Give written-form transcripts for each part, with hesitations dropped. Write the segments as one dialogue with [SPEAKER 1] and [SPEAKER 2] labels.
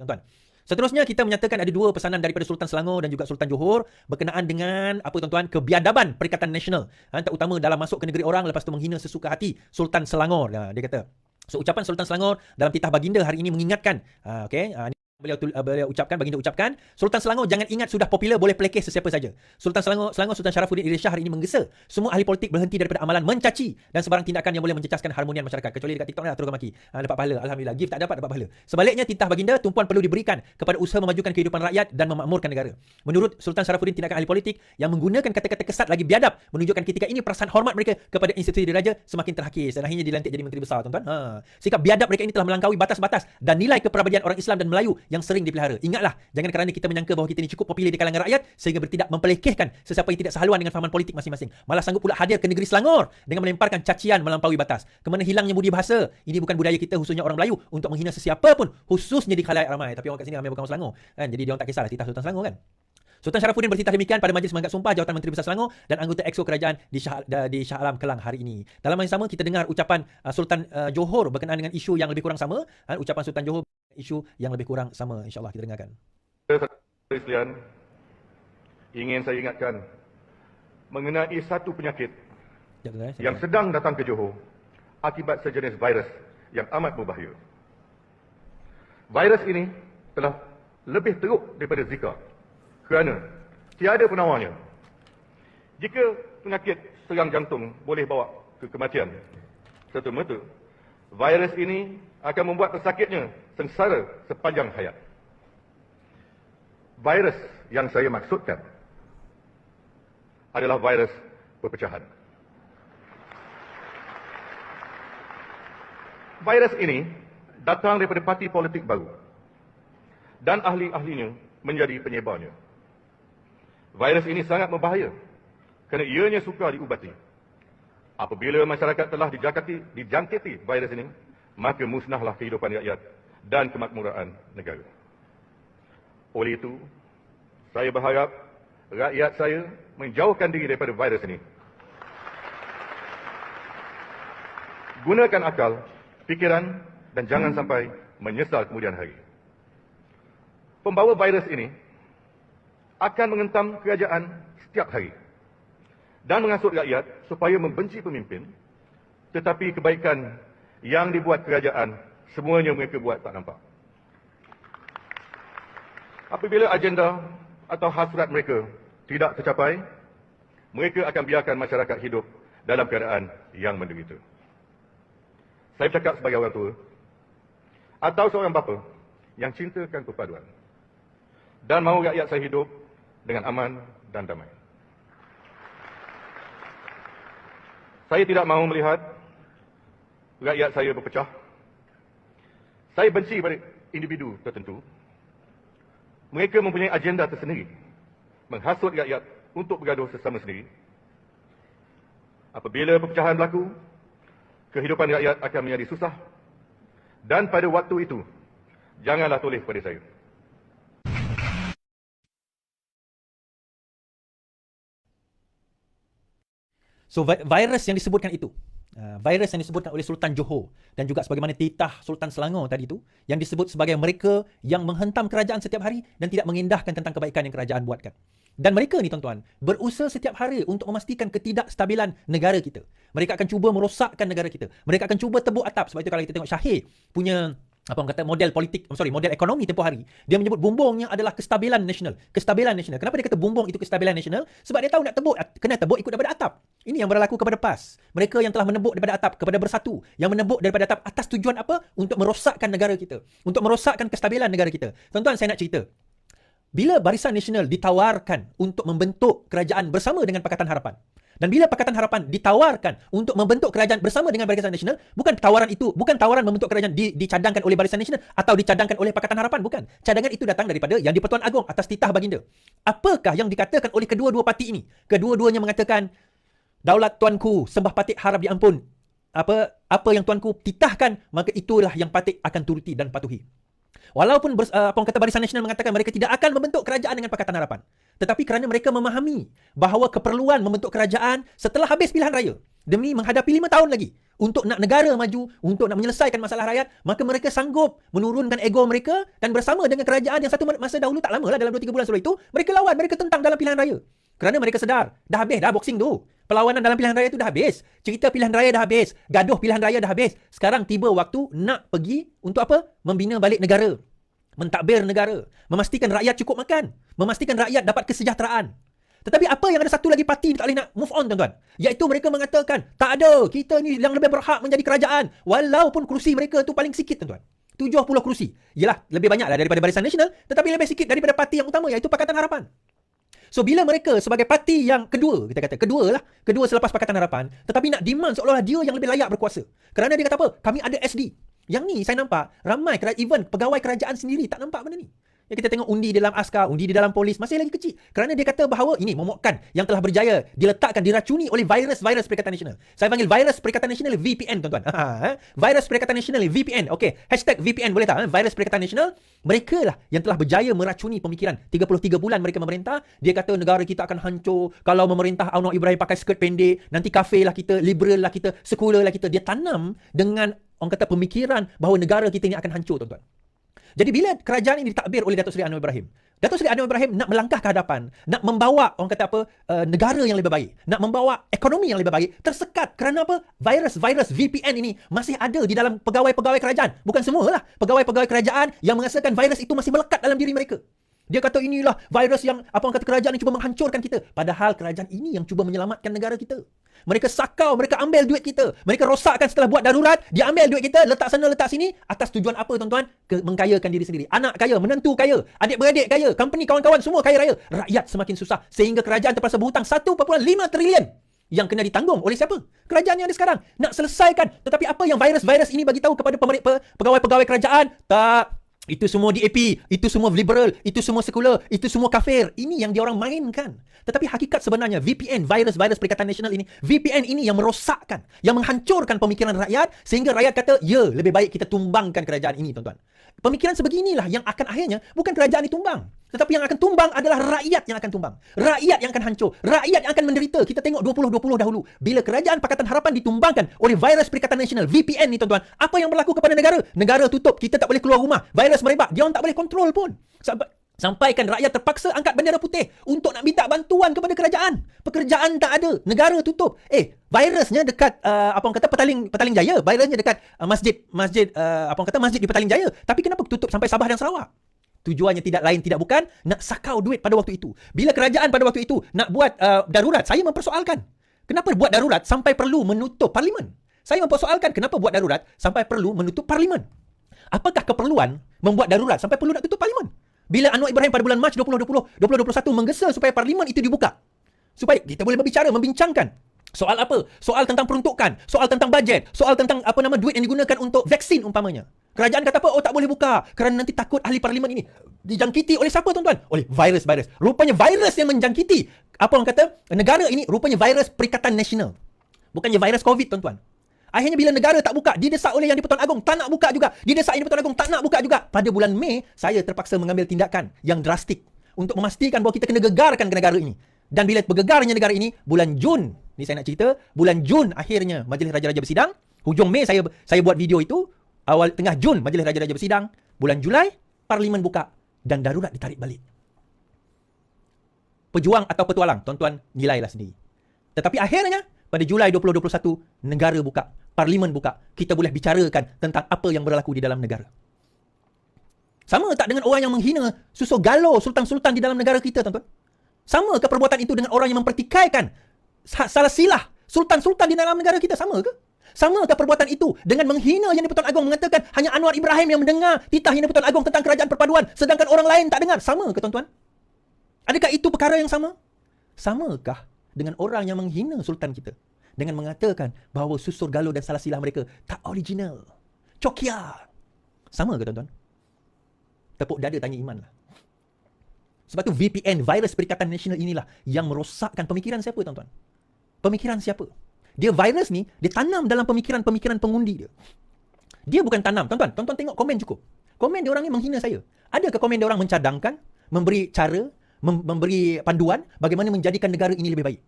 [SPEAKER 1] tuan-tuan. Seterusnya kita menyatakan ada dua pesanan daripada Sultan Selangor dan juga Sultan Johor berkenaan dengan apa tuan-tuan, kebiadaban Perikatan Nasional, terutama dalam masuk ke negeri orang lepas tu menghina sesuka hati Sultan Selangor. Dia kata, so ucapan Sultan Selangor dalam titah baginda hari ini mengingatkan, beliau ucapkan, baginda ucapkan, Sultan Selangor jangan ingat sudah popular boleh pelekeh sesiapa saja. Sultan Selangor Sultan Sharafuddin Idris Shah hari ini menggesa semua ahli politik berhenti daripada amalan mencaci dan sebarang tindakan yang boleh mencecaskan harmonian masyarakat. Kecuali dekat TikTok ni terus maki. Dapat pahala, alhamdulillah. Gift tak dapat pahala. Sebaliknya titah baginda tumpuan perlu diberikan kepada usaha memajukan kehidupan rakyat dan memakmurkan negara. Menurut Sultan Sharafuddin, tindakan ahli politik yang menggunakan kata-kata kesat lagi biadab menunjukkan ketika ini perasaan hormat mereka kepada institusi diraja semakin terhakis dan akhirnya dilantik jadi menteri besar, tuan-tuan. Sikap biadab mereka ini telah melangkaui batas-batas dan nilai kepribadian orang Islam dan Melayu yang sering dipelihara. Ingatlah, jangan kerana kita menyangka bahawa kita ini cukup popular di kalangan rakyat sehingga bertindak mempelekehkan sesiapa yang tidak sehaluan dengan fahaman politik masing-masing. Malah sanggup pula hadir ke negeri Selangor dengan melemparkan cacian melampaui batas. Kemana hilangnya budi bahasa. Ini bukan budaya kita, khususnya orang Melayu, untuk menghina sesiapa pun, khususnya di khalayak ramai. Tapi orang kat sini ramai bukan orang Selangor, kan? Jadi dia orang tak kisahlah titah Sultan Selangor, kan? Sultan Sharafuddin bertitah demikian pada majlis menganggap sumpah jawatan Menteri Besar Selangor dan anggota Exco Kerajaan di Shah Alam Kelang hari ini. Dalam masa yang sama kita dengar ucapan Sultan Johor berkenaan dengan isu yang lebih kurang sama. Ucapan Sultan Johor isu yang lebih kurang sama. InsyaAllah kita dengarkan.
[SPEAKER 2] Sekalian, ingin saya ingatkan mengenai satu penyakit yang sedang datang ke Johor akibat sejenis virus yang amat berbahaya. Virus ini telah lebih teruk daripada Zika kerana tiada penawarnya. Jika penyakit serang jantung boleh bawa ke kematian serta-merta, virus ini akan membuat pesakitnya sengsara sepanjang hayat. Virus yang saya maksudkan adalah virus perpecahan. Virus ini datang daripada parti politik baru dan ahli-ahlinya menjadi penyebarnya. Virus ini sangat berbahaya kerana ianya sukar diubati. Apabila masyarakat telah dijangkiti virus ini, maka musnahlah kehidupan rakyat dan kemakmuran negara. Oleh itu, saya berharap rakyat saya menjauhkan diri daripada virus ini. Gunakan akal, fikiran dan jangan sampai menyesal kemudian hari. Pembawa virus ini akan mengentam kerajaan setiap hari dan menghasut rakyat supaya membenci pemimpin, tetapi kebaikan yang dibuat kerajaan semuanya mereka buat tak nampak. Apabila agenda atau hasrat mereka tidak tercapai, mereka akan biarkan masyarakat hidup dalam keadaan yang menderita. Saya bercakap sebagai orang tua atau seorang bapa yang cintakan perpaduan dan mahu rakyat saya hidup dengan aman dan damai. Saya tidak mahu melihat rakyat saya berpecah. Saya benci pada individu tertentu. Mereka mempunyai agenda tersendiri, menghasut rakyat untuk bergaduh sesama sendiri. Apabila perpecahan berlaku, kehidupan rakyat akan menjadi susah. Dan pada waktu itu, janganlah toleh kepada saya.
[SPEAKER 1] So virus yang disebutkan itu, virus yang disebutkan oleh Sultan Johor dan juga sebagaimana titah Sultan Selangor tadi itu, yang disebut sebagai mereka yang menghentam kerajaan setiap hari dan tidak mengindahkan tentang kebaikan yang kerajaan buatkan. Dan mereka ni tuan-tuan berusaha setiap hari untuk memastikan ketidakstabilan negara kita. Mereka akan cuba merosakkan negara kita. Mereka akan cuba tebuk atap. Sebab itu kalau kita tengok Syahir punya orang kata model politik, model ekonomi tempoh hari, dia menyebut bumbungnya adalah kestabilan nasional. Kestabilan nasional. Kenapa dia kata bumbung itu kestabilan nasional? Sebab dia tahu nak tebuk, kena tebuk ikut daripada atap. Ini yang berlaku kepada PAS. Mereka yang telah menebuk daripada atap kepada Bersatu, yang menebuk daripada atap atas tujuan apa? Untuk merosakkan negara kita, untuk merosakkan kestabilan negara kita. Tuan-tuan, saya nak cerita. Bila Barisan Nasional ditawarkan untuk membentuk kerajaan bersama dengan Pakatan Harapan, dan bila Pakatan Harapan ditawarkan untuk membentuk kerajaan bersama dengan Barisan Nasional, bukan tawaran membentuk kerajaan dicadangkan oleh Barisan Nasional atau dicadangkan oleh Pakatan Harapan, bukan. Cadangan itu datang daripada Yang di-Pertuan Agong atas titah baginda. Apakah yang dikatakan oleh kedua-dua parti ini? Kedua-duanya mengatakan, daulat tuanku, sembah patih harap diampun. Apa yang tuanku titahkan, maka itulah yang patih akan turuti dan patuhi. Walaupun Barisan Nasional mengatakan mereka tidak akan membentuk kerajaan dengan Pakatan Harapan, tetapi kerana mereka memahami bahawa keperluan membentuk kerajaan setelah habis pilihan raya, demi menghadapi 5 tahun lagi untuk nak negara maju, untuk nak menyelesaikan masalah rakyat, maka mereka sanggup menurunkan ego mereka dan bersama dengan kerajaan yang satu masa dahulu tak lama lah, dalam 2-3 bulan sebelum itu, mereka lawan, mereka tentang dalam pilihan raya. Kerana mereka sedar, dah habis dah boxing tu. Perlawanan dalam pilihan raya tu dah habis. Cerita pilihan raya dah habis. Gaduh pilihan raya dah habis. Sekarang tiba waktu nak pergi untuk apa? Membina balik negara. Mentadbir negara. Memastikan rakyat cukup makan. Memastikan rakyat dapat kesejahteraan. Tetapi apa yang ada satu lagi parti tak boleh nak move on, tuan-tuan. Iaitu mereka mengatakan, tak ada, kita ni yang lebih berhak menjadi kerajaan. Walaupun kerusi mereka tu paling sikit, tuan-tuan. 70 kerusi. Yelah, lebih banyak lah daripada Barisan Nasional, tetapi lebih sikit daripada parti yang utama, iaitu Pakatan Harapan. So, bila mereka sebagai parti yang kedua, kita kata, kedua selepas Pakatan Harapan, tetapi nak demand seolah-olah dia yang lebih layak berkuasa. Kerana dia kata apa? Kami ada SD. Yang ni saya nampak, ramai, even pegawai kerajaan sendiri tak nampak benda ni. Yang kita tengok undi di dalam askar, undi di dalam polis, masih lagi kecil. Kerana dia kata bahawa ini momokkan yang telah berjaya diletakkan, diracuni oleh virus Perikatan Nasional. Saya panggil virus Perikatan Nasional VPN, tuan-tuan. Virus Perikatan Nasional VPN. Okey, hashtag VPN boleh tak? Virus Perikatan Nasional. Mereka lah yang telah berjaya meracuni pemikiran. 33 bulan mereka memerintah. Dia kata negara kita akan hancur kalau memerintah Anwar Ibrahim pakai skirt pendek. Nanti kafe lah kita, liberal lah kita, sekular lah kita. Dia tanam dengan orang kata pemikiran bahawa negara kita ini akan hancur, tuan-tuan. Jadi bila kerajaan ini ditakbir oleh Datuk Seri Anwar Ibrahim, Datuk Seri Anwar Ibrahim nak melangkah ke hadapan, nak membawa orang kata apa, negara yang lebih baik, nak membawa ekonomi yang lebih baik, tersekat kerana apa? Virus VPN ini masih ada di dalam pegawai-pegawai kerajaan. Bukan semualah pegawai-pegawai kerajaan yang merasakan virus itu masih melekat dalam diri mereka. Dia kata inilah virus yang apa orang kata kerajaan yang cuba menghancurkan kita. Padahal kerajaan ini yang cuba menyelamatkan negara kita. Mereka sakau, mereka ambil duit kita. Mereka rosakkan setelah buat darurat, dia ambil duit kita, letak sana, letak sini. Atas tujuan apa, tuan-tuan? Mengkayakan diri sendiri. Anak kaya, menantu kaya, adik-beradik kaya, company kawan-kawan semua kaya raya. Rakyat semakin susah. Sehingga kerajaan terpaksa berhutang 1.5 trilion. Yang kena ditanggung oleh siapa? Kerajaan yang ada sekarang. Nak selesaikan. Tetapi apa yang virus ini bagi tahu kepada pegawai-pegawai kerajaan? Tak. Itu semua DAP, itu semua liberal, itu semua sekular, itu semua kafir. Ini yang diorang mainkan. Tetapi hakikat sebenarnya VPN, virus Perikatan Nasional ini, VPN ini yang merosakkan, yang menghancurkan pemikiran rakyat sehingga rakyat kata, ya, lebih baik kita tumbangkan kerajaan ini, tuan-tuan. Pemikiran sebeginilah yang akan akhirnya bukan kerajaan ditumbang, tetapi yang akan tumbang adalah rakyat yang akan tumbang. Rakyat yang akan hancur, rakyat yang akan menderita. Kita tengok 2020 dahulu. Bila kerajaan Pakatan Harapan ditumbangkan oleh virus Perikatan Nasional, VPN ni, tuan-tuan, apa yang berlaku kepada negara? Negara tutup, kita tak boleh keluar rumah. Virus merebak, dia orang tak boleh kontrol pun. Sampaikan rakyat terpaksa angkat bendera putih untuk nak minta bantuan kepada kerajaan. Pekerjaan tak ada, negara tutup. Virusnya dekat apa orang kata Petaling Jaya, virusnya dekat masjid di Petaling Jaya. Tapi kenapa tutup sampai Sabah dan Sarawak? Tujuannya tidak lain tidak bukan nak sakau duit pada waktu itu. Bila kerajaan pada waktu itu nak buat darurat, saya mempersoalkan, kenapa buat darurat sampai perlu menutup parlimen? Saya mempersoalkan kenapa buat darurat sampai perlu menutup parlimen? Apakah keperluan membuat darurat sampai perlu nak tutup parlimen? Bila Anwar Ibrahim pada bulan Mac 2021 menggesa supaya parlimen itu dibuka, supaya kita boleh berbicara, membincangkan soal apa? Soal tentang peruntukan, soal tentang bajet, soal tentang duit yang digunakan untuk vaksin umpamanya. Kerajaan kata apa? Oh, tak boleh buka kerana nanti takut ahli parlimen ini dijangkiti oleh siapa, tuan-tuan? Oleh virus. Rupanya virus yang menjangkiti apa orang kata negara ini rupanya virus Perikatan Nasional. Bukannya virus COVID, tuan-tuan. Akhirnya bila negara tak buka, didesak oleh Yang di-Pertuan Agong, tak nak buka juga. Didesak Yang di-Pertuan Agong, tak nak buka juga. Pada bulan Mei, saya terpaksa mengambil tindakan yang drastik untuk memastikan bahawa kita kena gegarkan ke negara ini. Dan bila bergegarnya negara ini, bulan Jun, ni saya nak cerita, bulan Jun akhirnya Majlis Raja-Raja bersidang. Hujung Mei saya buat video itu. Awal tengah Jun Majlis Raja-Raja bersidang. Bulan Julai, Parlimen buka dan darurat ditarik balik. Pejuang atau petualang, tuan-tuan nilailah sendiri. Tetapi akhirnya, pada Julai 2021, negara buka. Parlimen buka. Kita boleh bicarakan tentang apa yang berlaku di dalam negara. Sama tak dengan orang yang menghina Susur Galo, sultan-sultan di dalam negara kita, tuan-tuan? Sama ke perbuatan itu dengan orang yang mempertikaikan salah silah sultan-sultan di dalam negara kita? Sama ke? Sama ke perbuatan itu dengan menghina Yang di-Pertuan Agong, mengatakan hanya Anwar Ibrahim yang mendengar titah Yang di-Pertuan Agong tentang kerajaan perpaduan, sedangkan orang lain tak dengar? Sama ke, tuan-tuan? Adakah itu perkara yang sama? Samakah dengan orang yang menghina sultan kita dengan mengatakan bahawa Susur Galo dan salah silah mereka tak original, cokia? Sama ke, tuan-tuan? Tepuk dada tanya iman lah. Sebab tu VPN, virus Perikatan Nasional inilah yang merosakkan pemikiran siapa, tuan-tuan? Pemikiran siapa? Dia virus ni, dia tanam dalam pemikiran-pemikiran pengundi dia. Dia bukan tanam, tuan-tuan. Tuan-tuan tengok komen cukup. Komen dia orang ni menghina saya. Adakah komen dia orang mencadangkan, memberi cara, memberi panduan bagaimana menjadikan negara ini lebih baik?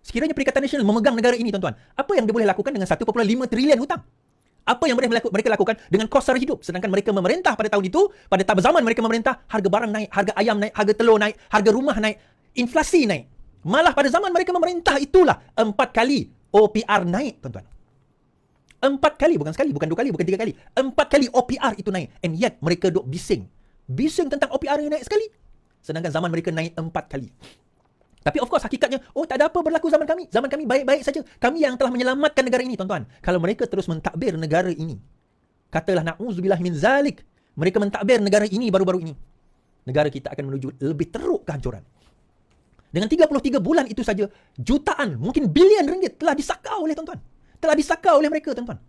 [SPEAKER 1] Sekiranya Perikatan Nasional memegang negara ini, tuan-tuan, apa yang dia boleh lakukan dengan 1.5 trilion hutang? Apa yang boleh mereka lakukan dengan kos sara hidup? Sedangkan mereka memerintah pada tahun itu, pada zaman mereka memerintah, harga barang naik, harga ayam naik, harga telur naik, harga rumah naik, inflasi naik. Malah pada zaman mereka memerintah itulah 4 kali OPR naik, tuan-tuan. 4 kali, bukan sekali, bukan 2 kali, bukan 3 kali. 4 kali OPR itu naik. And yet mereka duk bising. Bising tentang OPR yang naik sekali. Sedangkan zaman mereka naik 4 kali. Tapi of course hakikatnya, tak ada apa berlaku zaman kami. Zaman kami baik-baik saja. Kami yang telah menyelamatkan negara ini, tuan-tuan. Kalau mereka terus mentadbir negara ini, katalah na'udzubillah min zalik, mereka mentadbir negara ini baru-baru ini, negara kita akan menuju lebih teruk kehancuran. Dengan 33 bulan itu saja, jutaan, mungkin bilion ringgit telah disakau oleh tuan-tuan. Telah disakau oleh mereka, tuan-tuan.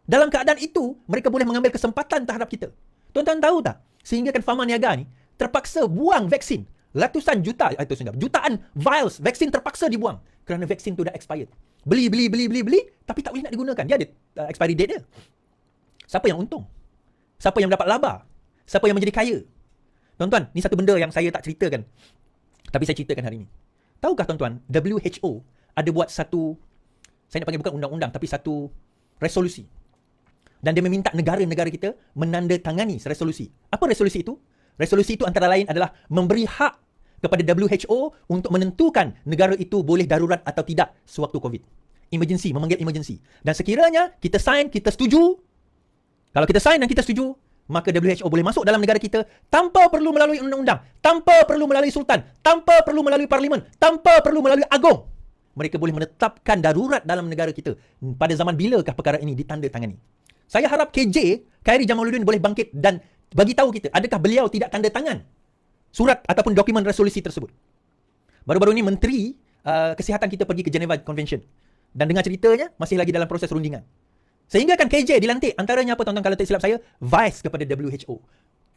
[SPEAKER 1] Dalam keadaan itu, mereka boleh mengambil kesempatan terhadap kita. Tuan-tuan tahu tak? Sehingga kan Pharma Niaga ni terpaksa buang vaksin. Ratusan juta, jutaan vials vaksin terpaksa dibuang kerana vaksin tu dah expired. Beli, tapi tak boleh nak digunakan. Dia ada expiry date dia. Siapa yang untung? Siapa yang mendapat laba? Siapa yang menjadi kaya? Tuan-tuan, ni satu benda yang saya tak ceritakan, tapi saya ceritakan hari ini. Tahukah tuan-tuan, WHO ada buat satu, saya nak panggil bukan undang-undang, tapi satu resolusi. Dan dia meminta negara-negara kita menandatangani resolusi. Apa resolusi itu? Resolusi itu antara lain adalah memberi hak kepada WHO untuk menentukan negara itu boleh darurat atau tidak sewaktu COVID. Emergency, memanggil emergency. Dan sekiranya kita sign, kita setuju. Kalau kita sign dan kita setuju, maka WHO boleh masuk dalam negara kita tanpa perlu melalui undang-undang, tanpa perlu melalui sultan, tanpa perlu melalui parlimen, tanpa perlu melalui agong. Mereka boleh menetapkan darurat dalam negara kita. Pada zaman bilakah perkara ini ditandatangani? Saya harap KJ, Khairi Jamaluddin boleh bangkit dan bagi tahu kita, adakah beliau tidak tanda tangan surat ataupun dokumen resolusi tersebut. Baru-baru ini Menteri Kesihatan kita pergi ke Geneva Convention. Dan dengar ceritanya, masih lagi dalam proses rundingan. Sehingga kan KJ dilantik. Antaranya apa tuan-tuan, kalau tak silap saya, Vice kepada WHO.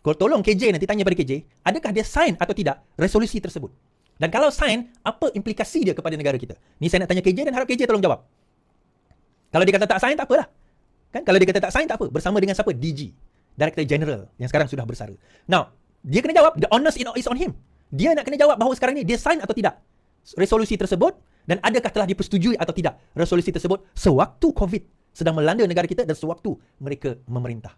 [SPEAKER 1] Kalau tolong KJ nanti tanya pada KJ, adakah dia sign atau tidak resolusi tersebut. Dan kalau sign, apa implikasi dia kepada negara kita. Ni saya nak tanya KJ dan harap KJ tolong jawab. Kalau dia kata tak sign, tak apalah. Kan? Kalau dia kata tak sign, tak apa. Bersama dengan siapa? DG. Director General yang sekarang sudah bersara. Now, dia kena jawab, the onus is on him. Dia nak kena jawab bahawa sekarang ni dia sign atau tidak resolusi tersebut, dan adakah telah dipersetujui atau tidak resolusi tersebut sewaktu COVID sedang melanda negara kita dan sewaktu mereka memerintah.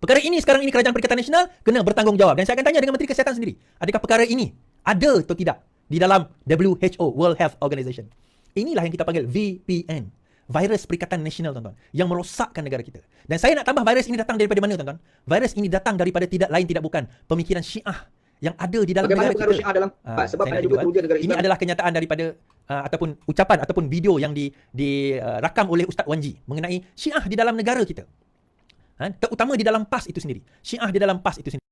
[SPEAKER 1] Perkara ini sekarang ini Kerajaan Perikatan Nasional kena bertanggungjawab. Dan saya akan tanya dengan Menteri Kesihatan sendiri, adakah perkara ini ada atau tidak di dalam WHO, World Health Organization. Inilah yang kita panggil VPN. Virus Perikatan Nasional, tuan-tuan, yang merosakkan negara kita. Dan saya nak tambah, virus ini datang daripada mana, tuan-tuan? Virus ini datang daripada tidak lain tidak bukan pemikiran Syiah yang ada di dalam negara kita. Bagaimana pengaruh Syiah dalam sebab ada juga teruja negara Islam. Ini adalah kenyataan daripada ataupun ucapan ataupun video yang dirakam oleh Ustaz Wanji mengenai Syiah di dalam negara kita. Terutama di dalam PAS itu sendiri. Syiah di dalam PAS itu sendiri.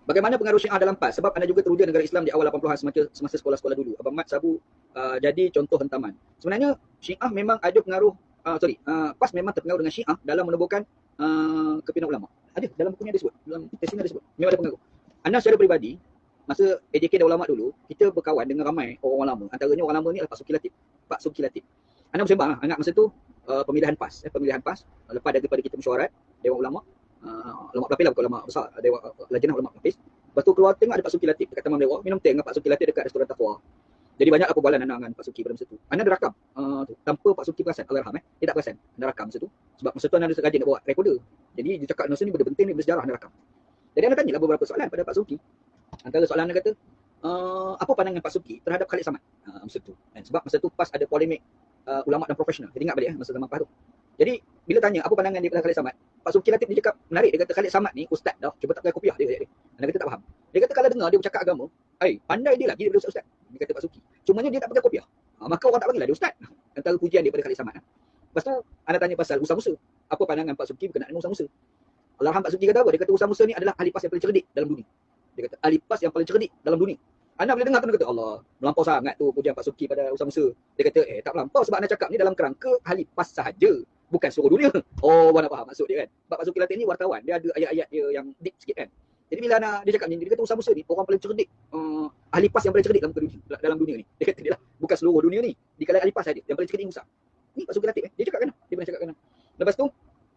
[SPEAKER 3] Bagaimana pengaruh Syiah dalam PAS? Sebab anda juga teruja negara Islam di awal 80-an semasa sekolah-sekolah dulu. Abang Mat Sabu jadi contoh hentaman. Sebenarnya Syiah memang ada pengaruh, PAS memang terpengaruh dengan Syiah dalam menubuhkan kepimpinan ulama. Ada, dalam bukunya disebut, dalam tesnya disebut. Memang ada pengaruh. Anda secara peribadi, masa AJK dan ulama dulu, kita berkawan dengan ramai orang lama. Antaranya orang lama ni adalah Pak Suki Latif. Pak Suki Latif. Anda bersembang, ingat masa tu pemilihan PAS. Pemilihan PAS, lepas daripada kita mesyuarat, Dewan Ulama, ulama pelapis lah, bukan ulama besar, Dewan Lajnah Ulama Pelapis. Lepas tu keluar tengok ada Pak Suki Latif dekat Taman Dewa, minum teh dengan Pak Suki Latif dekat restoran Taqwa. Jadi banyak perbualan anda dengan Pak Suki pada masa tu. Anda ada rakam tanpa Pak Suki perasan, Allahyarham dia tak perasan. Anda rakam masa tu. Sebab masa tu anda ada rajin nak buat recorder. Jadi dia cakap masa ni benda penting ni, benda sejarah, anda rakam. Jadi anda tanyalah beberapa soalan pada Pak Suki. Antara soalan anda kata, apa pandangan Pak Suki terhadap Khalid Samad masa tu. Dan sebab masa tu PAS ada polemik ulama dan profesional. Jadi ingat balik masa zaman PAS tu. Jadi bila tanya apa pandangan dia pada Khalid Samad, Pak Suki Latif dia cakap menarik. Dia kata Khalid Samad ni ustaz dah, cuba tak pakai kopiah dia. Anda kata tak faham. Dia kata kalau dengar dia bercakap agama, pandai dia lagi daripada ustaz. Dia kata Pak Suki. Cumanya dia tak pakai kopiah. Maka orang tak panggil lah dia ustaz. Antara pujian dia pada Khalid Samad. Lepas tu anda tanya pasal Usama Musa. Apa pandangan Pak Suki berkenaan dengan Usama Musa? Allahyarham Pak Suki kata apa? Dia kata Usama Musa ni adalah ahli PAS yang paling cerdik dalam dunia. Dia kata ahli PAS yang paling cerdik dalam dunia. Anda boleh dengar tu, anda kata Allah, melampau sangat tu pujian Pak Suki pada Usama Musa. Dia kata tak melampau sebab anda cakap ni dalam kerangka ahli PAS sahaja, bukan seluruh dunia. Oh, anda faham maksud dia kan? Sebab Pak Suki Latif ni wartawan, dia ada ayat-ayat dia yang deep sikit kan. Jadi bila dia cakap ni, dia kata Usama Musa ni orang paling cerdik, ahli PAS yang paling cerdik dalam dunia ni. Dia kata dia lah, bukan seluruh dunia ni. Di kalangan ahli PAS sahaja yang paling cerdik Musa. Ni Pak Suki Latif dia cakap kan? Dia pernah cakap kan? Lepas tu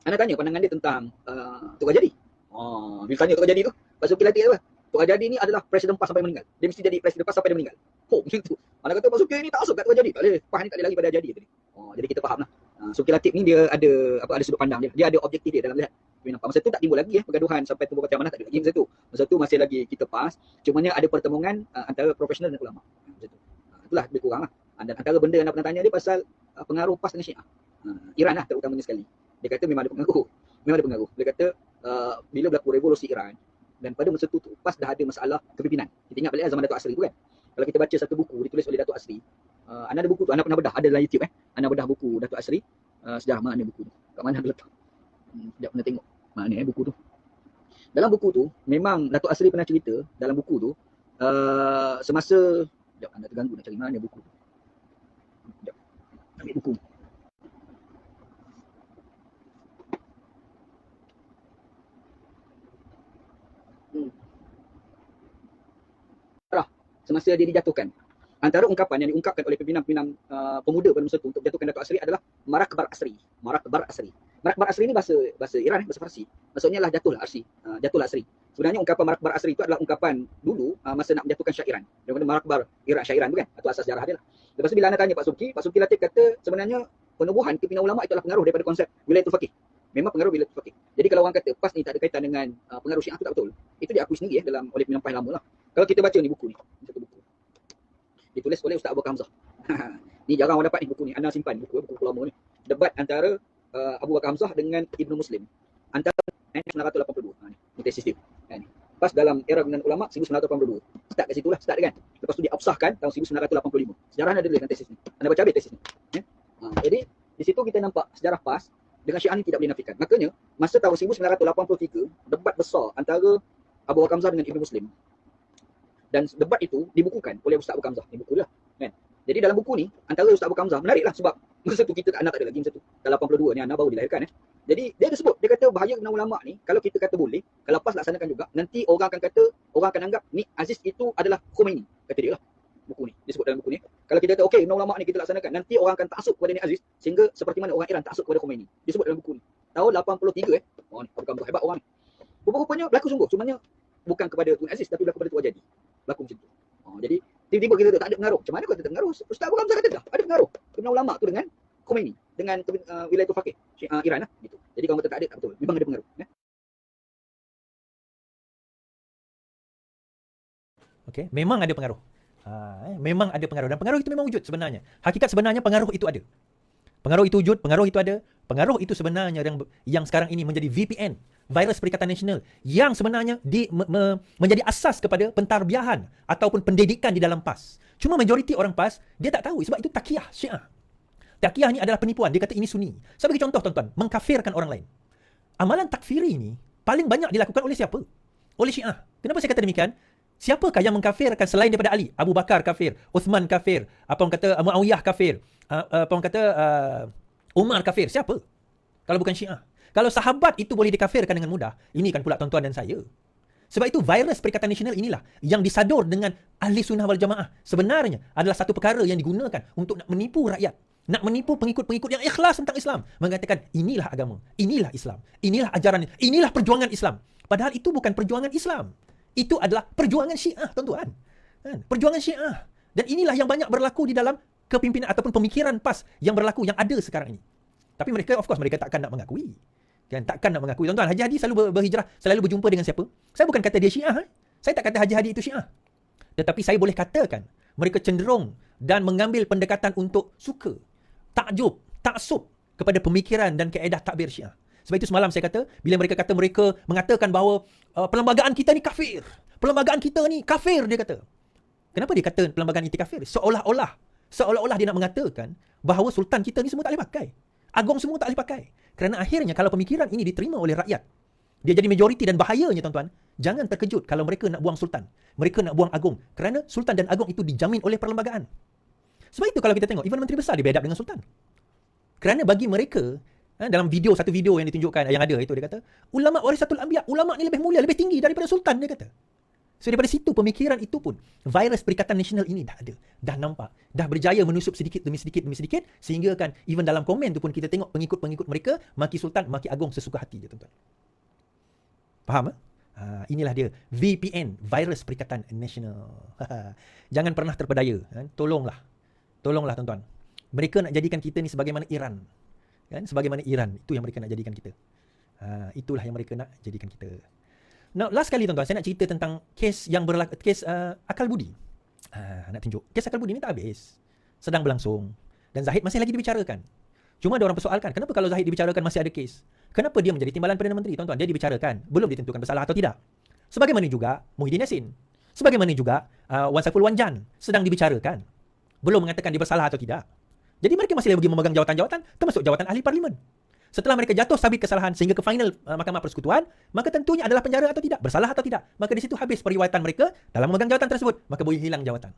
[SPEAKER 3] anda tanya pandangan dia tentang Tok Rajadi. Bila tanya Tok Rajadi tu, Pak Suki Latif apa? Tok Rajadi ni adalah presiden PAS sampai meninggal. Dia mesti jadi presiden PAS sampai dia meninggal. macam tu. Mana kata Pak Suki ni tak masuk kat terjadi. Tak boleh. PAS ni tak boleh lagi pada jadi tadi. Jadi kita faham lah. Suki Latif ni dia ada ada sudut pandang dia. Dia ada objektif dia dalam lihat. Masa tu tak timbul lagi pergaduhan sampai tumbuh kata amanah tak ada lagi masa tu. Masa tu masih lagi kita PAS. Cumanya ada pertemuan antara profesional dan ulama. Macam tu. Itulah lebih kurang lah. Dan antara benda yang nak pernah tanya dia pasal pengaruh PAS dengan Syiah. Iran lah terutamanya sekali. Dia kata memang ada pengaruh. Memang ada pengaruh. Dia kata bila berlaku revolusi Iran dan pada masa tu PAS dah ada masalah kepimpinan. Kita ingat balik zaman Datuk Asri tu kan. Kalau kita baca satu buku ditulis oleh Datuk Asri, Ana ada buku tu, Ana pernah bedah, ada dalam YouTube Ana bedah buku Datuk Asri, sejarah mana buku tu. Kat mana dia letak? Sekejap pernah tengok. Mana buku tu. Dalam buku tu memang Datuk Asri pernah cerita dalam buku tu semasa sekejap Anda terganggu nak cari mana buku tu. Sekejap. Ambil buku. Semasa dia dijatuhkan. Antara ungkapan yang diungkapkan oleh pimpinan-pimpinan pemuda pada masa itu untuk menjatuhkan Datuk Asri adalah Marakbar Asri. Marakbar Asri. Marakbar Asri ni bahasa Iran, bahasa Farsi. Maksudnya lah jatuhlah Asri. Jatuhlah Asri. Sebenarnya ungkapan Marakbar Asri itu adalah ungkapan dulu masa nak menjatuhkan Syah Iran. Daripada Marakbar Syah Iran tu kan? Atau asas sejarah dia lah. Lepas tu bila anda tanya Pak Suki Latif kata sebenarnya penubuhan kepimpinan ulama' itu adalah pengaruh daripada konsep wilayatul faqih. Memang pengaruh wilayatul faqih. Jadi kalau orang kata PAS ni tak ada kaitan dengan pengaruh Syiah tu tak betul. Itu diakui sendiri oleh pimpinan PAS lama lah. Kalau kita baca ni buku ni, satu buku. Ditulis oleh Ustaz Abu Bakar Hamzah. Ni jarang orang dapat ni buku ni. Ana simpan buku lama ni. Debat antara Abu Bakar Hamzah dengan Ibnu Muslim. Antara 1982. Ni tesis dia. PAS dalam era dengan ulama 1982. Start kat situ lah, start kan. Lepas tu dia absahkan tahun 1985. Sejarah ada tulis dalam tesis ni. Anda baca habis tesis ni. Jadi di situ kita nampak sejarah PAS dengan Syiah ni tidak boleh nafikan. Makanya masa tahun 1983 debat besar antara Abu Bakar Hamzah dengan Ibnu Muslim. Dan debat itu dibukukan oleh Ustaz Abu Bakar Hamzah. Ini buku lah. Kan? Jadi dalam buku ni, antara Ustaz Abu Bakar Hamzah, menarik lah sebab masa tu kita anak tak ada lagi masa tu. Tahun 82 ni anak baru dilahirkan. Jadi dia ada sebut, dia kata bahaya kena ulama' ni, kalau kita kata boleh, kalau PAS laksanakan juga, nanti orang akan kata, orang akan anggap ni Aziz itu adalah Khomeini. Kata dia lah. Buku ni, disebut dalam buku ni. Kalau kita kata, okey, kena ulama' ni kita laksanakan, nanti orang akan taksub kepada ni Aziz, sehingga seperti mana orang Iran taksub kepada Khomeini. Disebut dalam buku ni. Tahun 83 Oh ni, Abu Bakar Hamzah hebat orang ni. Rupa-rupanya berlaku sungguh, cumanya bukan kepada Tun Aziz, tapi berlaku kepada Tuan Jadi. Berlaku macam tu. Jadi tiba-tiba kita tak ada pengaruh. Macam mana kau tak pengaruh? Ustaz Abu Bakar Hamzah kata dah ada pengaruh. Kena ulama' tu dengan Khomeini, dengan wilayatul faqih Iran lah gitu. Jadi kalau kata tak ada, tak betul. Memang ada pengaruh.
[SPEAKER 1] Okey, memang ada pengaruh. Memang ada pengaruh dan pengaruh itu memang wujud sebenarnya. Hakikat sebenarnya pengaruh itu ada. Pengaruh itu wujud, pengaruh itu ada. Pengaruh itu sebenarnya yang sekarang ini menjadi VPN, Virus Perikatan Nasional, yang sebenarnya menjadi asas kepada pentarbiahan ataupun pendidikan di dalam PAS. Cuma majoriti orang PAS, dia tak tahu sebab itu takiyah Syiah. Takiyah ni adalah penipuan. Dia kata ini Sunni. Saya bagi contoh tuan-tuan, mengkafirkan orang lain. Amalan takfiri ni paling banyak dilakukan oleh siapa? Oleh Syiah. Kenapa saya kata demikian? Siapakah yang mengkafirkan selain daripada Ali? Abu Bakar kafir, Uthman kafir, apa orang kata Muawiyah kafir, apa orang kata Umar kafir. Siapa? Kalau bukan Syiah. Kalau sahabat itu boleh dikafirkan dengan mudah, ini kan pula tuan-tuan dan saya. Sebab itu virus Perikatan Nasional inilah yang disadur dengan ahli sunnah wal jamaah. Sebenarnya adalah satu perkara yang digunakan untuk nak menipu rakyat. Nak menipu pengikut-pengikut yang ikhlas tentang Islam. Mengatakan inilah agama, inilah Islam, inilah ajaran, inilah perjuangan Islam. Padahal itu bukan perjuangan Islam. Itu adalah perjuangan Syiah, tuan-tuan. Perjuangan Syiah. Dan inilah yang banyak berlaku di dalam kepimpinan ataupun pemikiran PAS yang berlaku, yang ada sekarang ini. Tapi mereka, of course, mereka takkan nak mengakui. Kan? Takkan nak mengakui. Tuan-tuan, Haji Hadi selalu berhijrah, selalu berjumpa dengan siapa? Saya bukan kata dia Syiah. Saya tak kata Haji Hadi itu Syiah. Tetapi saya boleh katakan, mereka cenderung dan mengambil pendekatan untuk suka, takjub, taksub kepada pemikiran dan kaedah takbir Syiah. Sebab itu semalam saya kata, bila mereka kata mereka mengatakan bahawa perlembagaan kita ni kafir. Perlembagaan kita ni kafir, dia kata. Kenapa dia kata perlembagaan itu kafir? Seolah-olah dia nak mengatakan bahawa sultan kita ni semua tak boleh pakai. Agong semua tak boleh pakai. Kerana akhirnya kalau pemikiran ini diterima oleh rakyat, dia jadi majoriti dan bahayanya tuan-tuan. Jangan terkejut kalau mereka nak buang sultan. Mereka nak buang agong. Kerana sultan dan agong itu dijamin oleh perlembagaan. Sebab itu kalau kita tengok, even menteri besar dia beradab dengan sultan. Kerana bagi mereka, dalam satu video yang ditunjukkan, yang ada itu, dia kata, ulama warisatul anbiya, ulama ni lebih mulia, lebih tinggi daripada sultan, dia kata. So daripada situ pemikiran itu pun, virus Perikatan Nasional ini dah ada. Dah nampak. Dah berjaya menyusup sedikit demi sedikit sehingga kan even dalam komen tu pun kita tengok pengikut-pengikut mereka maki sultan, maki agong sesuka hati dia, tuan-tuan. Faham? Inilah dia VPN, Virus Perikatan Nasional. Jangan pernah terpedaya. Tolonglah tuan-tuan. Mereka nak jadikan kita ni sebagaimana Iran. Sebagaimana Iran, itu yang mereka nak jadikan kita. Itulah yang mereka nak jadikan kita. Now, last kali tuan-tuan, saya nak cerita tentang kes yang berlaku, kes akal budi. Nak tunjuk. Kes akal budi ni tak habis. Sedang berlangsung. Dan Zahid masih lagi dibicarakan. Cuma ada orang persoalkan, kenapa kalau Zahid dibicarakan masih ada kes? Kenapa dia menjadi timbalan Perdana Menteri? Tuan-tuan, dia dibicarakan, belum ditentukan bersalah atau tidak. Sebagaimana juga Muhyiddin Yassin. Sebagaimana juga Wan Saiful Wan Jan sedang dibicarakan. Belum mengatakan dia bersalah atau tidak. Jadi mereka masih lagi memegang jawatan-jawatan, termasuk jawatan ahli parlimen. Setelah mereka jatuh sabit kesalahan sehingga ke final Mahkamah Persekutuan, maka tentunya adalah penjara atau tidak, bersalah atau tidak. Maka di situ habis periwayatan mereka dalam memegang jawatan tersebut, maka boleh hilang jawatan.